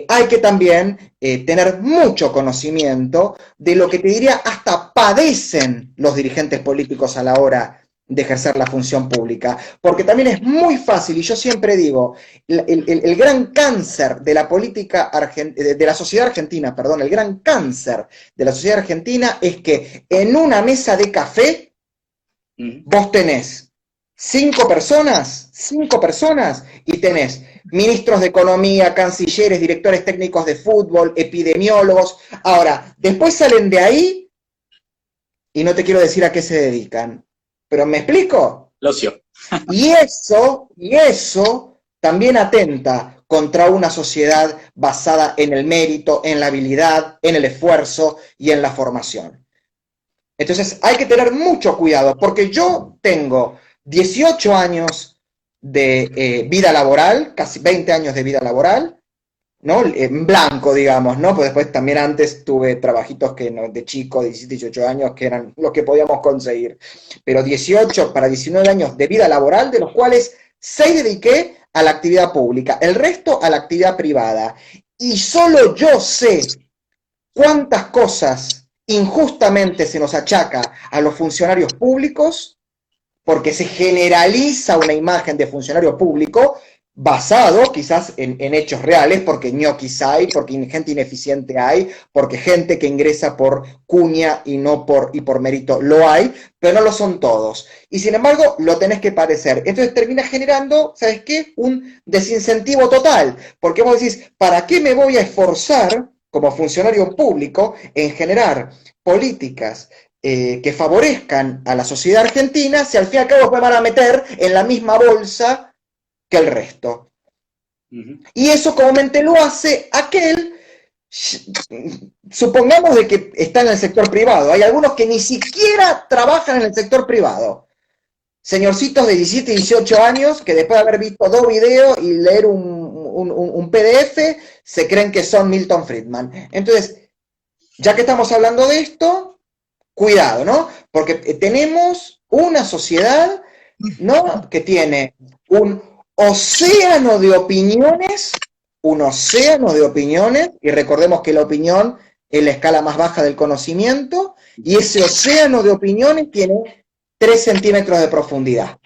hay que también tener mucho conocimiento de lo que te diría hasta padecen los dirigentes políticos a la hora de ejercer la función pública, porque también es muy fácil, y yo siempre digo, el gran cáncer de la política de la sociedad argentina, perdón, el gran cáncer de la sociedad argentina es que en una mesa de café vos tenés cinco personas y tenés ministros de economía, cancilleres, directores técnicos de fútbol, epidemiólogos. Ahora, después salen de ahí y no te quiero decir a qué se dedican. ¿Pero me explico? Locio. Y eso también atenta contra una sociedad basada en el mérito, en la habilidad, en el esfuerzo y en la formación. Entonces hay que tener mucho cuidado, porque yo tengo 18 años de vida laboral, casi 20 años de vida laboral, ¿no? En blanco, digamos, ¿no? Pues después también antes tuve trabajitos que no, de chico, 17, 18 años, que eran los que podíamos conseguir. Pero 18 para 19 años de vida laboral, de los cuales 6 dediqué a la actividad pública, el resto a la actividad privada. Y solo yo sé cuántas cosas injustamente se nos achaca a los funcionarios públicos, porque se generaliza una imagen de funcionario público basado quizás en hechos reales, porque ñoquis hay, porque gente ineficiente hay, porque gente que ingresa por cuña y no por mérito lo hay, pero no lo son todos. Y sin embargo, lo tenés que parecer. Entonces termina generando, ¿sabes qué? Un desincentivo total, porque vos decís, ¿para qué me voy a esforzar como funcionario público en generar políticas que favorezcan a la sociedad argentina si al fin y al cabo me van a meter en la misma bolsa que el resto? Y eso comúnmente lo hace aquel, supongamos de que está en el sector privado, hay algunos que ni siquiera trabajan en el sector privado, señorcitos de 17 y 18 años que después de haber visto 2 videos y leer un PDF, se creen que son Milton Friedman. Entonces, ya que estamos hablando de esto, cuidado, ¿no? Porque tenemos una sociedad, ¿no? Que tiene un océano de opiniones, y recordemos que la opinión es la escala más baja del conocimiento, y ese océano de opiniones tiene 3 centímetros de profundidad.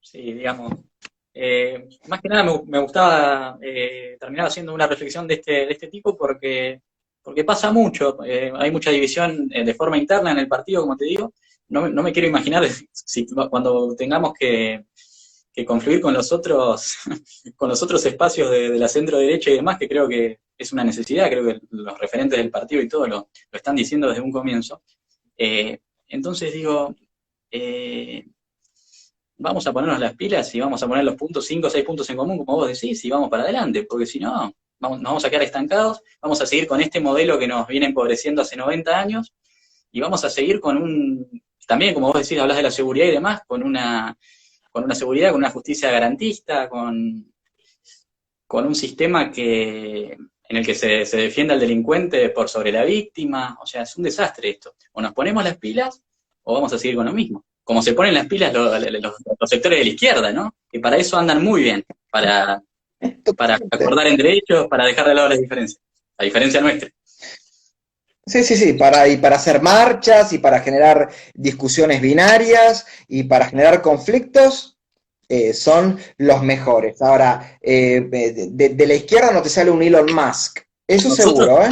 Sí, digamos. Más que nada me gustaba terminar haciendo una reflexión de este tipo porque pasa mucho. Hay mucha división de forma interna en el partido, como te digo. no me quiero imaginar si cuando tengamos que confluir con los otros, con los otros espacios de la centro derecha y demás, que creo que es una necesidad, creo que los referentes del partido y todo lo están diciendo desde un comienzo. Entonces digo, vamos a ponernos las pilas y vamos a poner los puntos, 5 o 6 puntos en común, como vos decís, y vamos para adelante, porque si no, nos vamos a quedar estancados, vamos a seguir con este modelo que nos viene empobreciendo hace 90 años, y vamos a seguir también, como vos decís, hablas de la seguridad y demás, con una seguridad, con una justicia garantista, con un sistema en el que se defienda al delincuente por sobre la víctima. O sea, es un desastre esto. O nos ponemos las pilas o vamos a seguir con lo mismo. Como se ponen las pilas los sectores de la izquierda, ¿no? Que para eso andan muy bien, para acordar entre ellos, para dejar de lado las diferencias, la diferencia nuestra. Sí, y para hacer marchas, y para generar discusiones binarias, y para generar conflictos, son los mejores. Ahora, de la izquierda no te sale un Elon Musk, eso Nosotros seguro, ¿eh?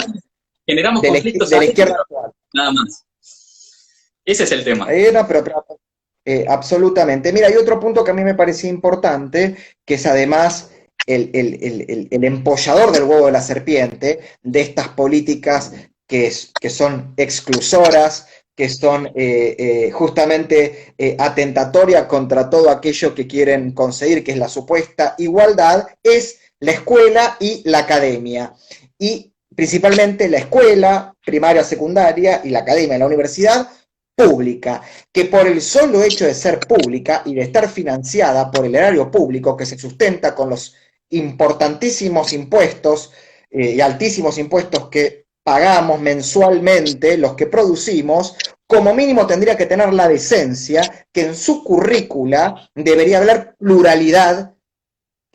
Generamos conflictos de la izquierda actual. Nada más. Ese es el tema. No, pero absolutamente. Mira, hay otro punto que a mí me parecía importante, que es además el empollador del huevo de la serpiente, de estas políticas que son exclusoras, que son justamente atentatorias contra todo aquello que quieren conseguir, que es la supuesta igualdad, es la escuela y la academia. Y principalmente la escuela primaria, secundaria, y la academia, la universidad pública, que por el solo hecho de ser pública y de estar financiada por el erario público, que se sustenta con los importantísimos impuestos y altísimos impuestos que pagamos mensualmente, los que producimos, como mínimo tendría que tener la decencia que en su currícula debería haber pluralidad,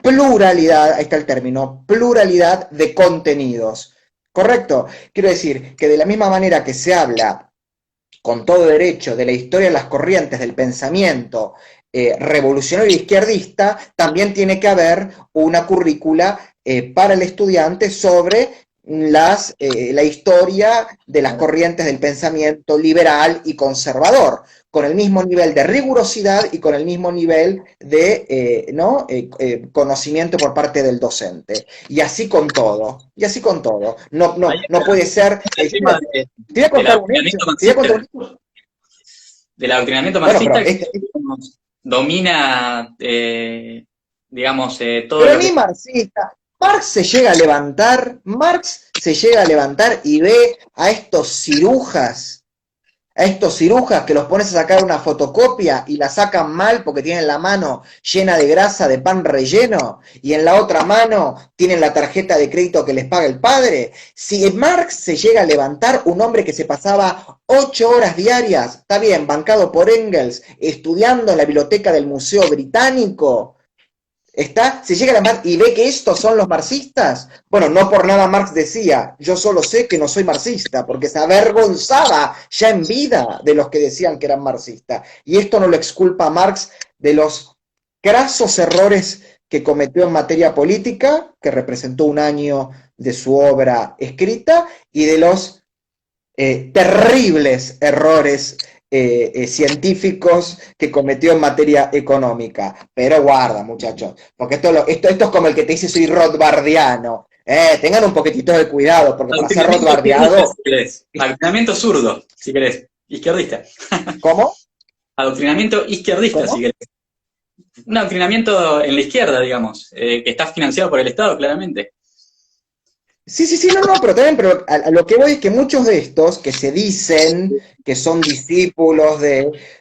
ahí está el término, pluralidad de contenidos. ¿Correcto? Quiero decir que de la misma manera que se habla con todo derecho de la historia de las corrientes del pensamiento revolucionario e izquierdista, también tiene que haber una currícula para el estudiante sobre la historia de las corrientes del pensamiento liberal y conservador, con el mismo nivel de rigurosidad y con el mismo nivel de conocimiento por parte del docente. Y así con todo. No puede ser. Te voy a contar un hecho. Del adoctrinamiento marxista que domina, digamos, todo. Pero ni marxista. Marx se llega a levantar y ve a estos cirujas que los pones a sacar una fotocopia y la sacan mal porque tienen la mano llena de grasa de pan relleno y en la otra mano tienen la tarjeta de crédito que les paga el padre. Si Marx se llega a levantar, un hombre que se pasaba 8 horas diarias, está bien, bancado por Engels, estudiando en la biblioteca del Museo Británico, se llega a levantar y ve que estos son los marxistas. Bueno, no por nada Marx decía, yo solo sé que no soy marxista, porque se avergonzaba ya en vida de los que decían que eran marxistas. Y esto no lo exculpa a Marx de los crasos errores que cometió en materia política, que representó un año de su obra escrita, y de los terribles errores científicos que cometió en materia económica. Pero guarda, muchachos, porque esto es como el que te dice soy rothbardiano. Tengan un poquitito de cuidado, porque para ser rothbardiano... Adoctrinamiento zurdo, si querés. Izquierdista. ¿Cómo? Adoctrinamiento izquierdista, si querés. Un adoctrinamiento en la izquierda, digamos, que está financiado por el Estado, claramente. Sí, pero a lo que voy es que muchos de estos que se dicen que son discípulos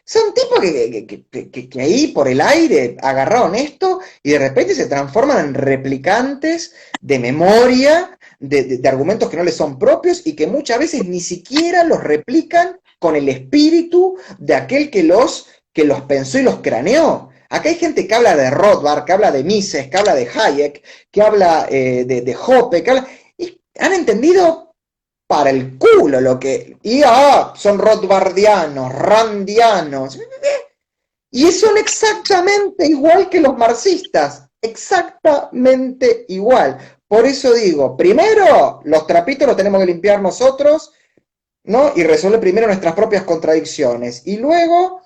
son tipos que ahí por el aire agarraron esto y de repente se transforman en replicantes de memoria, de argumentos que no les son propios y que muchas veces ni siquiera los replican con el espíritu de aquel que los pensó y los craneó. Acá hay gente que habla de Rothbard, que habla de Mises, que habla de Hayek, que habla de Hoppe, que habla... Han entendido para el culo lo que... Y son rothbardianos, randianos. Y son exactamente igual que los marxistas. Exactamente igual. Por eso digo, primero, los trapitos los tenemos que limpiar nosotros ¿no? Y resolver primero nuestras propias contradicciones y luego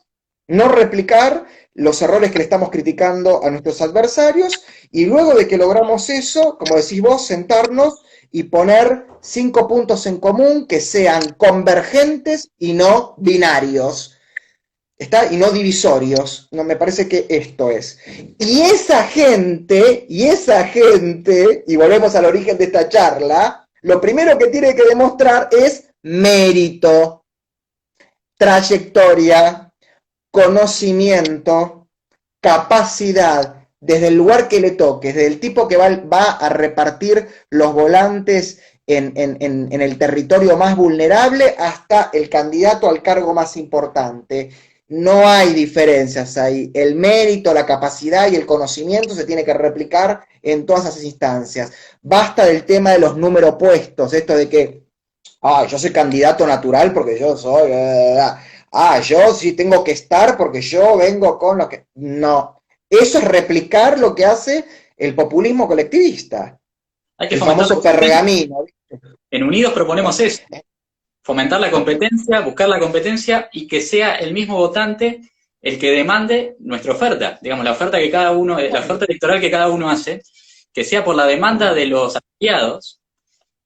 no replicar los errores que le estamos criticando a nuestros adversarios y luego de que logramos eso, como decís vos, sentarnos y poner 5 puntos en común que sean convergentes y no binarios. ¿Está? Y no divisorios. No, me parece que esto es. Y volvemos al origen de esta charla, lo primero que tiene que demostrar es mérito, trayectoria, conocimiento, capacidad, desde el lugar que le toque, desde el tipo que va a repartir los volantes en el territorio más vulnerable hasta el candidato al cargo más importante. No hay diferencias ahí. El mérito, la capacidad y el conocimiento se tiene que replicar en todas esas instancias. Basta del tema de los números puestos, esto de que, yo soy candidato natural porque yo soy... yo sí tengo que estar porque yo vengo con lo que... No, eso es replicar lo que hace el populismo colectivista. Hay que El fomentar famoso pergamino. en Unidos proponemos eso, fomentar la competencia, buscar la competencia y que sea el mismo votante el que demande nuestra oferta, digamos, la oferta que cada uno, la oferta electoral que cada uno hace, que sea por la demanda de los afiliados,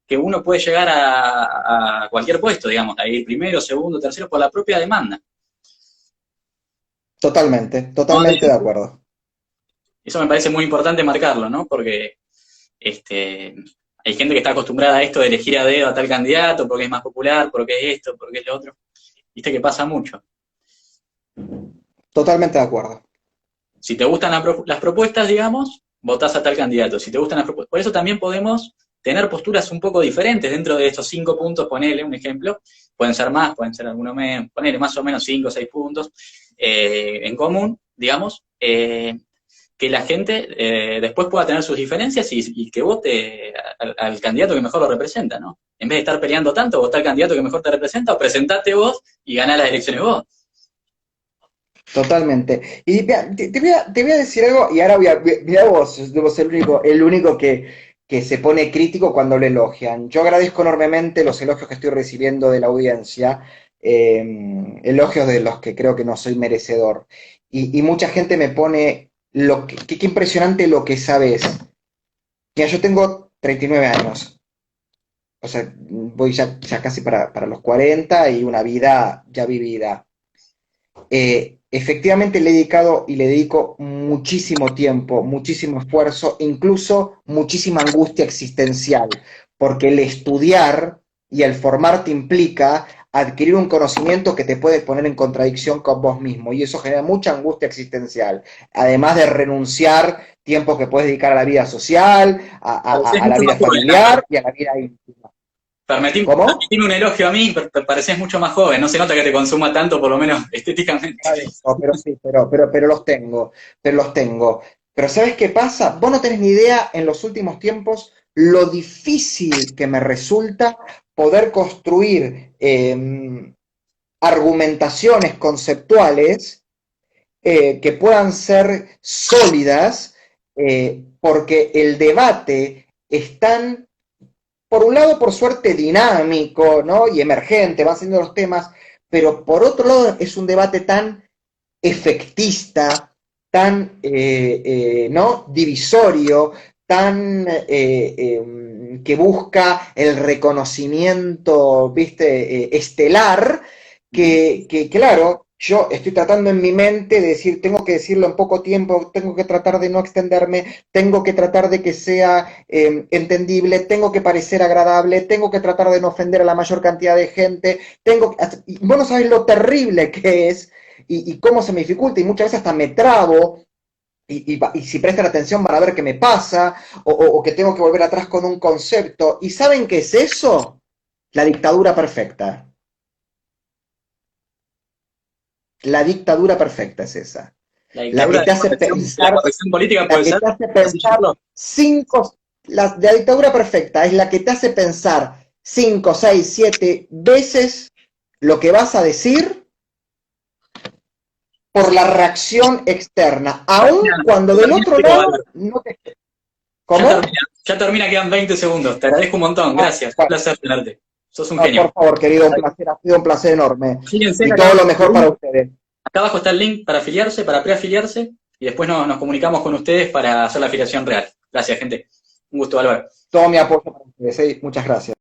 que uno puede llegar a cualquier puesto, digamos, a ir primero, segundo, tercero, por la propia demanda. Totalmente, totalmente de acuerdo. Eso me parece muy importante marcarlo, ¿no? Porque hay gente que está acostumbrada a esto de elegir a dedo a tal candidato porque es más popular, porque es esto, porque es lo otro. Viste que pasa mucho. Totalmente de acuerdo. Si te gustan las propuestas, digamos, votás a tal candidato. Si te gustan las propuestas. Por eso también podemos tener posturas un poco diferentes dentro de estos 5 puntos, ponele un ejemplo. Pueden ser más, pueden ser algunos menos, ponele más o menos 5 o 6 puntos en común, digamos. Que la gente después pueda tener sus diferencias y que vote al candidato que mejor lo representa, ¿no? En vez de estar peleando tanto, votá al candidato que mejor te representa o presentate vos y ganá las elecciones vos. Totalmente. Y te voy a decir algo, y ahora mirá vos, debo ser el único que se pone crítico cuando le elogian. Yo agradezco enormemente los elogios que estoy recibiendo de la audiencia, elogios de los que creo que no soy merecedor. Y mucha gente me pone, qué impresionante lo que sabes. Mira, yo tengo 39 años, o sea, voy ya casi para los 40 y una vida ya vivida. Efectivamente le he dedicado y le dedico muchísimo tiempo, muchísimo esfuerzo, incluso muchísima angustia existencial, porque el estudiar y el formarte implica adquirir un conocimiento que te puede poner en contradicción con vos mismo, y eso genera mucha angustia existencial, además de renunciar tiempo que puedes dedicar a la vida social, a la vida familiar y a la vida íntima. ¿Cómo? Permitime un elogio a mí, te pareces mucho más joven, no se nota que te consuma tanto, por lo menos estéticamente. Pero sí, pero los tengo, pero los tengo. Pero ¿sabes qué pasa? Vos no tenés ni idea en los últimos tiempos lo difícil que me resulta poder construir argumentaciones conceptuales que puedan ser sólidas, porque el debate es tan, por un lado, por suerte, dinámico, ¿no? Y emergente, van siendo los temas, pero por otro lado es un debate tan efectista, tan ¿no? divisorio, tan que busca el reconocimiento, ¿viste? Estelar, que claro, yo estoy tratando en mi mente de decir, tengo que decirlo en poco tiempo, tengo que tratar de no extenderme, tengo que tratar de que sea entendible, tengo que parecer agradable, tengo que tratar de no ofender a la mayor cantidad de gente, y vos no sabés lo terrible que es y cómo se me dificulta, y muchas veces hasta me trabo, y si prestan atención van a ver qué me pasa, o que tengo que volver atrás con un concepto. ¿Y saben qué es eso? La dictadura perfecta. La dictadura perfecta es esa. La que te hace pensar, la corrección política puede ser. La dictadura perfecta es la que te hace pensar 5, 6, 7 veces lo que vas a decir por la reacción externa, aun cuando del otro lado no te... ¿Cómo? Ya termina, quedan 20 segundos. Te agradezco un montón, gracias. Un placer tenerte. Sos un No, por genio. favor, querido, un placer, ha sido un placer enorme. Fíjense Y que todo lo mejor para ustedes. acá abajo está el link para afiliarse, para preafiliarse, y después nos comunicamos con ustedes para hacer la afiliación real. Gracias, gente. Un gusto, Álvaro. Todo mi apoyo para ustedes, ¿eh? Muchas gracias.